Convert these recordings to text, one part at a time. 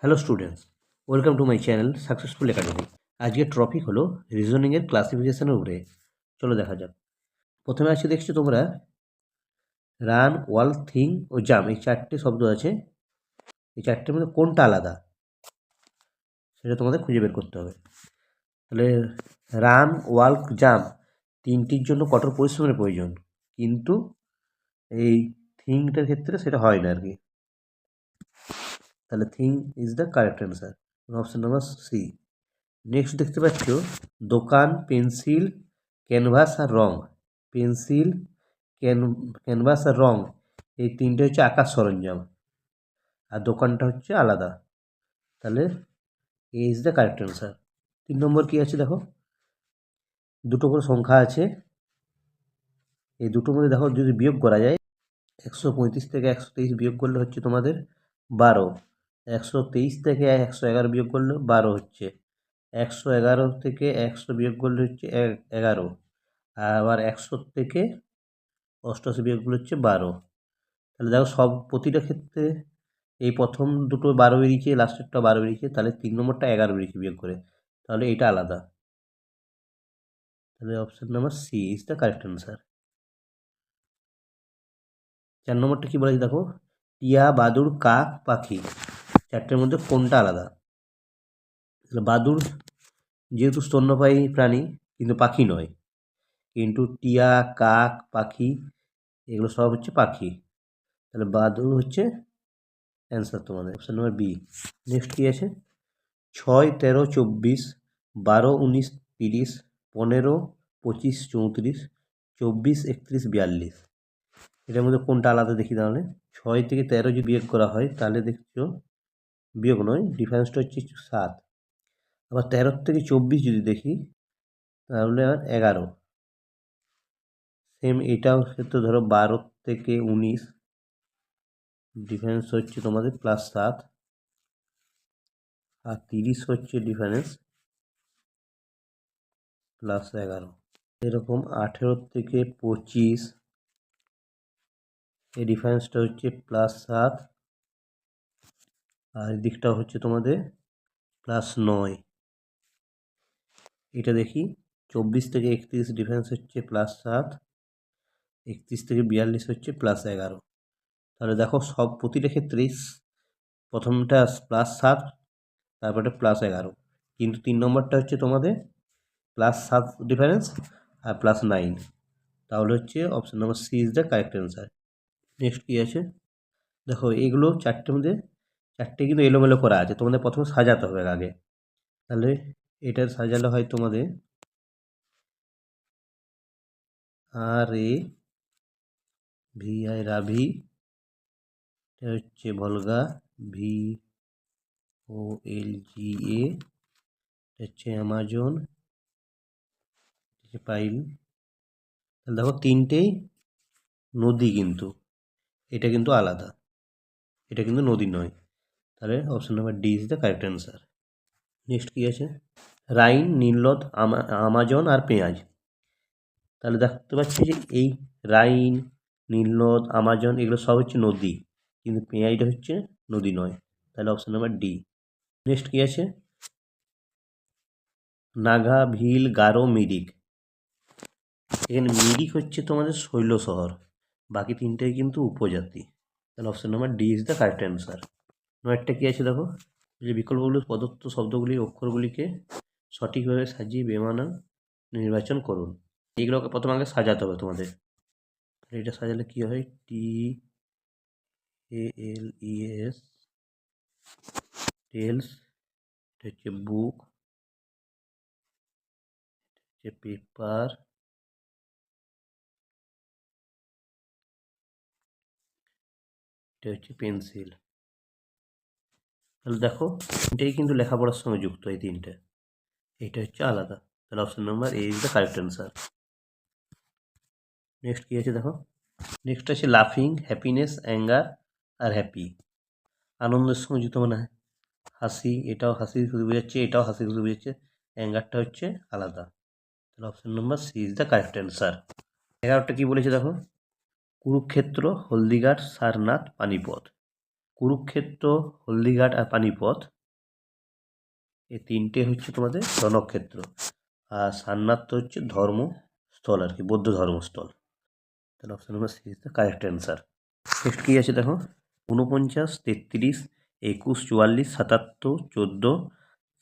Hello students, welcome to my channel successful academy. আজকের topic হলো রিজনিংয়ের ক্লাসিফিকেশনের উপরে। চলো দেখা যাক। প্রথমে আছে দেখছো তোমরা রান, ওয়াল, থিং ও জাম, এই চারটে শব্দ আছে। এই চারটের মধ্যে কোনটা আলাদা সেটা তোমাদের খুঁজে বের করতে হবে। তাহলে রান, ওয়াল, জাম তিনটির জন্য কঠোর পরিশ্রমের প্রয়োজন, কিন্তু এই থিংটার ক্ষেত্রে সেটা হয় না আর কি। তাহলে thing is the correct answer, option number C. Next দেখতে পাচ্ছ দোকান, পেন্সিল, ক্যানভাস আর রং। পেন্সিল, ক্যানভাস আর রং এই তিনটে হচ্ছে আঁকার সরঞ্জাম, আর দোকানটা হচ্ছে আলাদা। তাহলে এ ইজ দ্য কারেক্ট অ্যান্সার। 3 নম্বর কি আছে দেখো, দুটো করে সংখ্যা আছে। এই দুটোর মধ্যে দেখো যদি বিয়োগ করা যায়, 135 থেকে 123 বিয়োগ করলে হচ্ছে তোমাদের 12, 123 থেকে 111 বিয়োগ করলে 12 হচ্ছে, 111 থেকে 100 বিয়োগ করলে হচ্ছে 11, আবার 100 থেকে 88 বিয়োগ করলে হচ্ছে 12। তাহলে দেখো সব প্রতিটা ক্ষেত্রে এই প্রথম দুটো 12 বেরিয়েছে, লাস্টেরটা 12 বেরিয়েছে, তাহলে 3 নম্বরটা 11 বেরিয়েছে বিয়োগ করে, তাহলে এটা আলাদা। তাহলে option number C is the correct answer. 4 নম্বরটা কি বলেছে দেখো, টিয়া, বাদুড়, কাক, পাখি চারটের মধ্যে কোনটা আলাদা। তাহলে বাদুড় যেহেতু স্তন্যপায়ী প্রাণী কিন্তু পাখি নয়, কিন্তু টিয়া, কাক, পাখি এগুলো সব হচ্ছে পাখি। তাহলে বাদুড় হচ্ছে অ্যান্সার তোমাদের, অপশন নাম্বার বি। নেক্সট কি আছে, 6, 13, 24, 12, 19, 30, 15, 25, 34, 24, 31, 42 এটার মধ্যে কোনটা আলাদা দেখি। তাহলে 6 থেকে 13 যদি বিয়োগ করা হয় তাহলে দেখছো বিয়োগ নয়, ডিফারেন্সটা হচ্ছে 7। আবার 13 থেকে 24 যদি দেখি তাহলে আর 11। সেম এটাও ক্ষেত্রে ধরো 12 থেকে 19 ডিফারেন্স হচ্ছে তোমাদের +7, আর 30 হচ্ছে ডিফারেন্স +11। এরকম 18 থেকে 25 এই ডিফারেন্সটা হচ্ছে +7, আর দিকটা হচ্ছে তোমাদের +9। এটা দেখি 24 থেকে 31 ডিফারেন্স হচ্ছে +7, 31 থেকে 42 হচ্ছে +11। তাহলে দেখো সব প্রতিটা ক্ষেত্রেই প্রথমটা +7, তারপরে +11, কিন্তু 3 নম্বরটা হচ্ছে তোমাদের +7 ডিফারেন্স আর +9। তাহলে হচ্ছে option number C is the correct answer. Next কি আছে দেখো, এগুলো চারটের মধ্যে চারটে কিন্তু এলোমেলো করা আছে, তোমাদের প্রথমে সাজাতে হবে আগে। তাহলে এটা সাজালে হয় তোমাদের RAVI রাভি, এটা হচ্ছে ভলগা, VOLGA, এটা হচ্ছে অ্যামাজন, হচ্ছে পাইল। তাহলে দেখো তিনটেই নদী, কিন্তু এটা কিন্তু আলাদা, এটা কিন্তু নদী নয়। তাহলে option number D is the correct answer. Next কি আছে, রাইন, নীলনদ, আমাজন আর পেঁয়াজ। তাহলে দেখতে পাচ্ছি যে এই রাইন, নীলনদ, আমাজন এগুলো সব হচ্ছে নদী, কিন্তু পেঁয়াজটা হচ্ছে নদী নয়। তাহলে অপশন নাম্বার ডি। নেক্সট কি আছে, নাগা, ভিল, গারো, মিরিক। এখানে মিরিক হচ্ছে তোমাদের শৈল শহর, বাকি তিনটাই কিন্তু উপজাতি। তাহলে option number D is the correct answer. নয়টা কি আছে দেখো, যে বিকল্পগুলো প্রদত্ত শব্দগুলির অক্ষরগুলিকে সঠিকভাবে সাজিয়ে বেমানান নির্বাচন করুন। এইগুলোকে প্রথম আগে সাজাতে হবে তোমাদের। এটা সাজালে কি হয়, TALES, টেলস, এটা হচ্ছে বুক, হচ্ছে পেপার, এটা হচ্ছে পেন্সিল। তাহলে দেখো তিনটেই কিন্তু লেখাপড়ার সঙ্গে যুক্ত, এই তিনটে, এইটা হচ্ছে আলাদা। তাহলে option number A is the correct answer. Next কি আছে দেখো, নেক্সট আছে লাফিং, হ্যাপিনেস, অ্যাঙ্গার আর হ্যাপি। আনন্দের সঙ্গে যুক্ত মানে হাসি, এটাও হাসি শুধু বোঝাচ্ছে, এটাও হাসি শুধু বোঝাচ্ছে, অ্যাঙ্গারটা হচ্ছে আলাদা। তাহলে option number C is the correct answer. 11টা কি বলেছে দেখো, কুরুক্ষেত্র, হলদিঘাট, সারনাথ, পানিপথ কুরুক্ষেত্র, হলদিঘাট আর পানিপথ, এই তিনটে হচ্ছে তোমাদের রণক্ষেত্র। আর সারনাথ হচ্ছে ধর্মস্থল আর কি, বৌদ্ধ ধর্মস্থল। তাহলে option number C is the correct answer. Next কী আছে দেখো, 49, 33, 21, 44, 77, 14,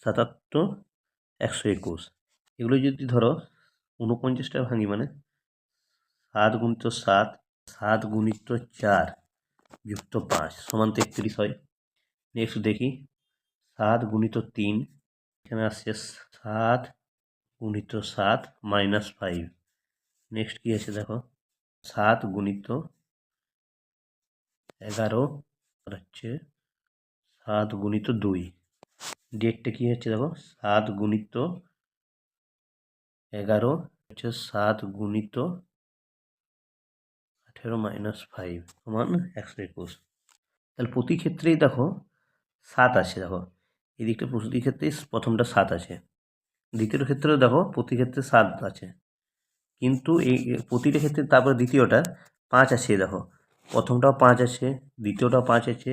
77, 121। এগুলো যদি ধরো 49টা ভাঙি মানে 7 গুণিত 7, 7 গুণিত 4 যুক্ত 5 সমান 33 হয়। নেক্সট দেখি 7 গুণিত 3, এখানে আসছে 7 গুণিত 7 মাইনাস 5। নেক্সট কী আছে দেখো 7 গুণিত 11 আর হচ্ছে 7 গুণিত 2। ডেটটা কী হচ্ছে দেখো 7 গুণিত 11 হচ্ছে 7 গুণিত 18 মাইনাস 5 সমান 121। তাহলে প্রতি ক্ষেত্রেই দেখো 7 আছে, দেখো এদিকটা প্রতি ক্ষেত্রেই প্রথমটা 7 আছে, দ্বিতীয় ক্ষেত্রেও দেখো প্রতি ক্ষেত্রে 7 আছে, কিন্তু এই প্রতিটা ক্ষেত্রে তারপরে দ্বিতীয়টা 5 আছে, দেখো প্রথমটাও 5 আছে, দ্বিতীয়টাও 5 আছে,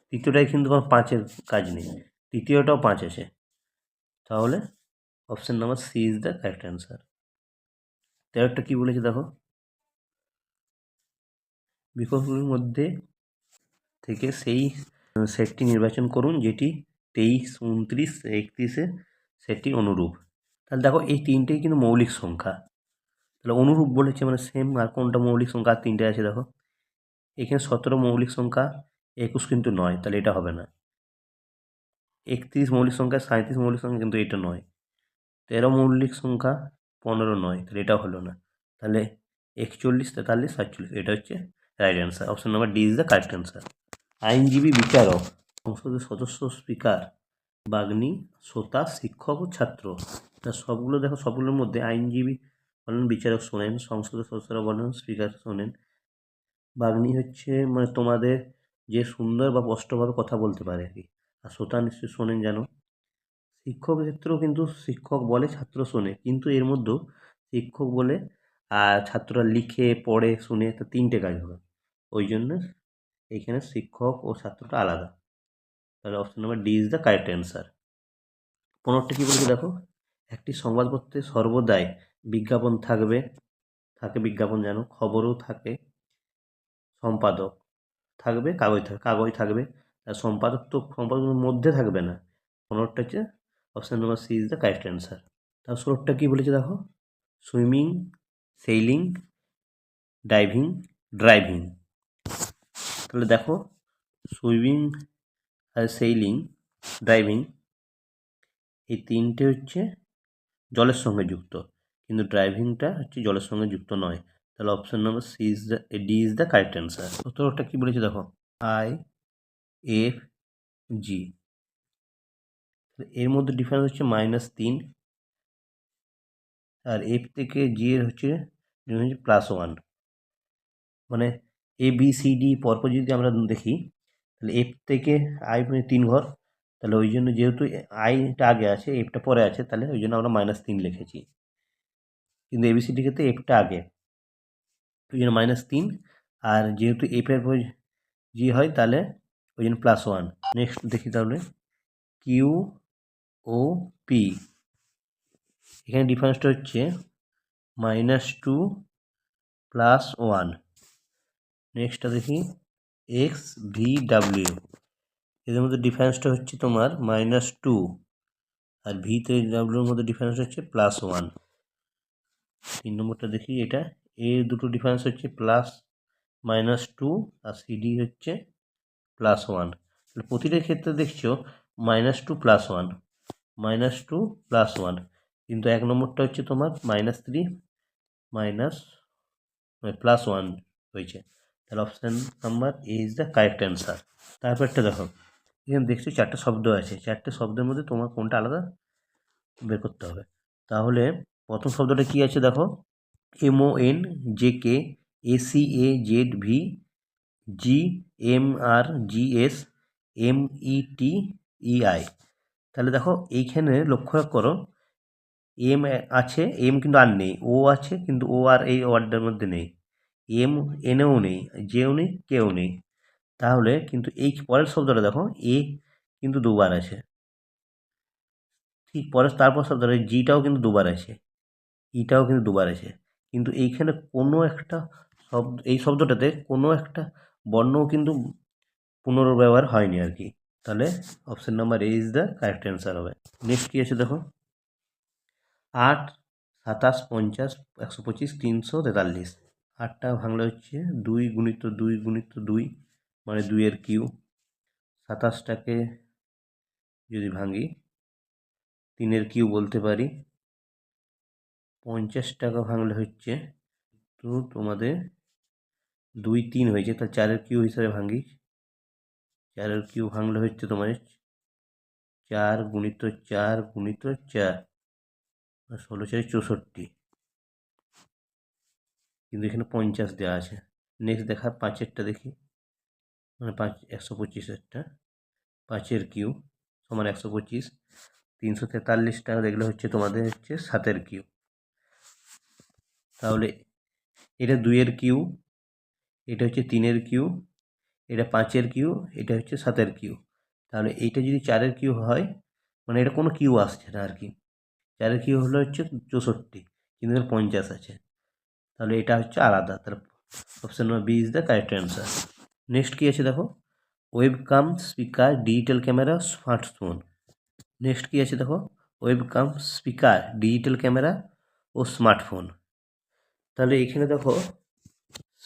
তৃতীয়টায় কিন্তু কোনো 5-এর কাজ নেই, তৃতীয়টাও 5 আছে। তাহলে option number C is the correct answer. তেরোটা কী বলেছে দেখো, বিকল্পগুলির মধ্যে থেকে সেই সেটটি নির্বাচন করুন যেটি 23, 29, 31-এ সেটটি অনুরূপ। তাহলে দেখো এই তিনটেই কিন্তু মৌলিক সংখ্যা, তাহলে অনুরূপ বলেছে মানে সেম, আর কোনটা মৌলিক সংখ্যা আর তিনটে আছে দেখো, এখানে 17 মৌলিক সংখ্যা, 21 কিন্তু নয়, তাহলে এটা হবে না। 31 মৌলিক সংখ্যা, 37 মৌলিক সংখ্যা, কিন্তু এটা নয়। 13 মৌলিক সংখ্যা, 15 নয়, তাহলে এটা হলো না। তাহলে 41, 43, 47 এটা হচ্ছে right answer. Option number D is the correct answer. আইনজীবী, বিচারক, সংসদের সদস্য, স্পিকার, বাগ্মী, শ্রোতা, শিক্ষক ও ছাত্র। তা সবগুলো দেখো, সবগুলোর মধ্যে আইনজীবী বলেন বিচারক শোনেন, সংসদের সদস্যরা বলেন স্পিকার শোনেন, বাগ্মী হচ্ছে মানে তোমাদের যে সুন্দর বা স্পষ্টভাবে কথা বলতে পারে আর কি, আর শ্রোতা নিশ্চয়ই শোনেন জানো। শিক্ষকের ক্ষেত্রেও কিন্তু শিক্ষক বলে ছাত্র শোনে, কিন্তু এর মধ্যেও শিক্ষক বলে আর ছাত্ররা লিখে পড়ে শুনে, তো তিনটে কাজ হবে, ওই জন্য এইখানে শিক্ষক ও ছাত্রটা আলাদা। তাহলে option number D is the correct answer. 15টা কী বলেছে দেখো, একটি সংবাদপত্রে সর্বদাই বিজ্ঞাপন থাকে বিজ্ঞাপন যেন, খবরও থাকে, সম্পাদক থাকবে, কাগজ থাকবে, আর সম্পাদক তো সম্পাদকের মধ্যে থাকবে না। 15টা হচ্ছে option number C is the correct answer. তার 16টা কী বলেছে দেখো, সুইমিং, সেইলিং, ডাইভিং, ড্রাইভিং। তাহলে দেখো সুইমিং আর সেইলিং, ড্রাইভিং এই তিনটে হচ্ছে জলের সঙ্গে যুক্ত, কিন্তু ড্রাইভিংটা হচ্ছে জলের সঙ্গে যুক্ত নয়। তাহলে option number C is the D is the correct answer. 17টা কী বলেছে দেখো, আই, এফ, জি, এর মধ্যে ডিফারেন্স হচ্ছে -3, আর এফ থেকে জি এর হচ্ছে +1। মানে এ বি সি ডি পরপর যদি আমরা দেখি, তাহলে এফ থেকে আই 3 ঘর, তাহলে ওই জন্য যেহেতু আইটা আগে আছে এফটা পরে আছে, তাহলে ওই জন্য আমরা -3 লিখেছি, কিন্তু এবিসিডির ক্ষেত্রে এফটা আগে, ওই জন্য -3, আর যেহেতু এফের পর জি হয় তাহলে ওই জন্য +1। নেক্সট দেখি তাহলে কিউ ও পি, এখানে ডিফারেন্সটা হচ্ছে -2 +1। নেক্সটটা দেখি এক্স ভি ডাব্লিউ, এদের মধ্যে ডিফারেন্সটা হচ্ছে তোমার -2, আর ভিতে ডাব্লিউর মধ্যে ডিফারেন্স হচ্ছে +1। 3 নম্বরটা দেখি, এটা এ দুটো ডিফারেন্স হচ্ছে +-2, আর সিডি হচ্ছে +1। তাহলে প্রতিটার ক্ষেত্রে দেখছো -2 +1, -2 +1, কিন্তু 1 নম্বরটা হচ্ছে তোমার -3 মাইনাস +1 হয়েছে। তাহলে option number A is the correct answer. তারপরটা দেখো, এখানে দেখছো 4টে শব্দ আছে, 4টে শব্দের মধ্যে তোমার কোনটা আলাদা বের করতে হবে। তাহলে প্রথম শব্দটা কী আছে দেখো, MONJK ACAZV GMRGS METEI। তাহলে দেখো এইখানে লক্ষ্য করো, এম আছে, এম কিন্তু আর নেই, ও আছে কিন্তু ও আর এই ওয়ার্ডটার মধ্যে নেই, এম এনেও নেই, জেও নেই, কেও নেই, তাহলে কিন্তু এই পরের শব্দটা দেখো এ কিন্তু দুবার আছে, ঠিক পরের তারপর শব্দটা জিটাও কিন্তু দুবার আছে, ইটাও কিন্তু দুবার আছে, কিন্তু এইখানে কোনো একটা শব্দ, এই শব্দটাতে কোনো একটা বর্ণও কিন্তু পুনর্ব্যবহার হয়নি আর কি। তাহলে option number A is the correct answer হবে। নেক্সট কী আছে দেখো, 8, 27, 50, 125, 343। 8টা ভাঙলে হচ্ছে 2 গুণিত 2 গুণিত 2 মানে 2-এর কিউ। 27টাকে যদি ভাঙি 3-এর কিউ বলতে পারি। 50টাকে ভাঙলে হচ্ছে তো তোমাদের 2, 3 হয়েছে, তাহলে 4-এর কিউ হিসাবে ভাঙি। 4-এর কিউ ভাঙলে হচ্ছে তোমার 4 গুণিত 4 গুণিত 4 16-4 64, কিন্তু এখানে 50 দেওয়া আছে। নেক্সট দেখা 5-এরটা দেখি, মানে 5 125-এরটা। 5-এর কিউ সমান 125, 343টা দেখলে হচ্ছে তোমাদের হচ্ছে 7-এর কিউ। তাহলে এটা 2-এর কিউ, এটা হচ্ছে 3-এর কিউ, এটা 5-এর কিউ, এটা হচ্ছে 7-এর কিউ। তাহলে এইটা যদি 4-এর কিউ হয়, মানে এটা কোনো কিউ আসছে না আর কি। 4-এর কিউ হলো হচ্ছে 64, কিন্তু এখানে 50 আছে, তাহলে এটা হচ্ছে আলাদা। তাহলে option number B is the correct answer. Next কী আছে দেখো, webcam, speaker, digital camera, smartphone. Next কী আছে দেখো, ওয়েবকাম, স্পিকার, ডিজিটাল ক্যামেরা ও স্মার্টফোন। তাহলে এখানে দেখো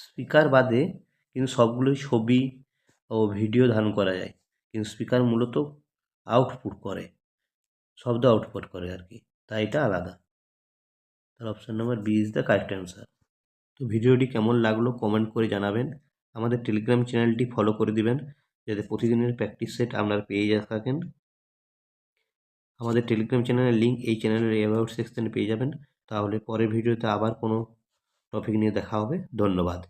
স্পিকার বাদে কিন্তু সবগুলোই ছবি ও ভিডিও ধারণ করা যায়, কিন্তু স্পিকার মূলত আউটপুট করে, শব্দ আউটপুট করে আর কি, তাই এটা আলাদা। তাহলে option number B is the correct answer. তো ভিডিওটি কেমন লাগলো কমেন্ট করে জানাবেন। আমাদের টেলিগ্রাম চ্যানেলটি ফলো করে দিবেন, যাতে প্রতিদিনের প্র্যাকটিস সেট আপনারা পেয়ে থাকেন। আমাদের টেলিগ্রাম চ্যানেলের লিঙ্ক এই চ্যানেলের অ্যাবাউট সেকশনে পেয়ে যাবেন। তাহলে পরের ভিডিওতে আবার কোনো টপিক নিয়ে দেখা হবে। ধন্যবাদ।